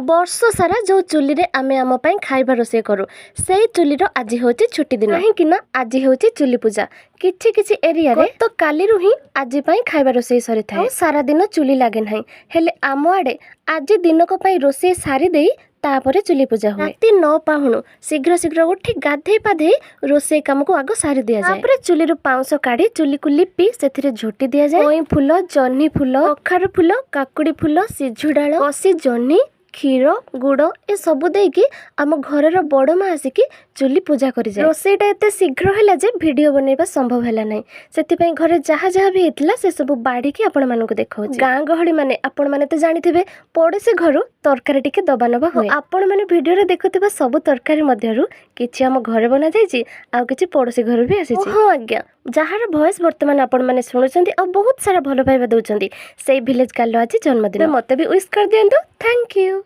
ବର୍ଷ ସାରା ଯେଉଁ ଚୁଲିରେ ଆମେ ଆମ ପାଇଁ ଖାଇବା ରୋଷେଇ କରୁ ସେଇ ଚୁଲିର ଆଜି ହେଉଛି ଛୁଟି ଦିନ। କାହିଁକି ନା ଆଜି ହେଉଛି ଚୁଲି ପୂଜା। କିଛି କିଛି ଏରିଆରେ ତ କାଲିରୁ ହିଁ ଆଜି ପାଇଁ ଖାଇବା ରୋଷେଇ ସରିଥାଏ, ଆଉ ସାରା ଦିନ ଚୁଲି ଲାଗେ ନାହିଁ। ହେଲେ ଆମ ଆଡ଼େ ଆଜି ଦିନକ ପାଇଁ ରୋଷେଇ ସାରି ଦେଇ ତାପରେ ଚୁଲି ପୂଜା ହୁଏ। ରାତି 9 ପାହୁଣୁ ଶୀଘ୍ର ଶୀଘ୍ର ଉଠି ଗାଧେଇ ପାଧେଇ ରୋଷେଇ କାମକୁ ଆଗ ସାରି ଦିଆଯାଏ। ତାପରେ ଚୁଲିରୁ ପାଉଁଶ କାଢି ଚୁଲିକୁ ଲିପି ସେଥିରେ ଝୋଟି ଦିଆଯାଏ। କଇଁ ଫୁଲ, ଜହ୍ନି ଫୁଲ, କଖାରୁ ଫୁଲ, କାକୁଡି ଫୁଲ, ସିଝୁ ଡାଳ, କଷି ଜହ୍ନି, କ୍ଷୀର, ଗୁଡ଼ ଏସବୁ ଦେଇକି ଆମ ଘରର ବଡ଼ ମା ଆସିକି ଚୁଲି ପୂଜା କରିଯାଏ। ରୋଷେଇଟା ଏତେ ଶୀଘ୍ର ହେଲା ଯେ ଭିଡ଼ିଓ ବନେଇବା ସମ୍ଭବ ହେଲା ନାହିଁ। ସେଥିପାଇଁ ଘରେ ଯାହା ଯାହା ବି ହେଇଥିଲା ସେସବୁ ବାଢ଼ିକି ଆପଣମାନଙ୍କୁ ଦେଖାଉଛି। ଗାଁ ଗହଳି ମାନେ ଆପଣମାନେ ତ ଜାଣିଥିବେ ପଡ଼ୋଶୀ ଘରୁ ତରକାରୀ ଟିକେ ଦବା ନେବା ହୁଏ। ଆପଣମାନେ ଭିଡ଼ିଓରେ ଦେଖୁଥିବା ସବୁ ତରକାରୀ ମଧ୍ୟରୁ କିଛି ଆମ ଘରେ ବନାଯାଇଛି, ଆଉ କିଛି ପଡ଼ୋଶୀ ଘରୁ ବି ଆସିଛି। ହଁ ଆଜ୍ଞା, ଯାହାର ଭଏସ୍ ବର୍ତ୍ତମାନ ଆପଣମାନେ ଶୁଣୁଛନ୍ତି ଆଉ ବହୁତ ସାରା ଭଲ ପାଇବା ଦେଉଛନ୍ତି, ସେଇ ଭିଲେଜ ଗାର୍ଲର ଆଜି ଜନ୍ମଦିନ। ମୋତେ ବି ୱିଶ୍ କରିଦିଅନ୍ତୁ। Thank you.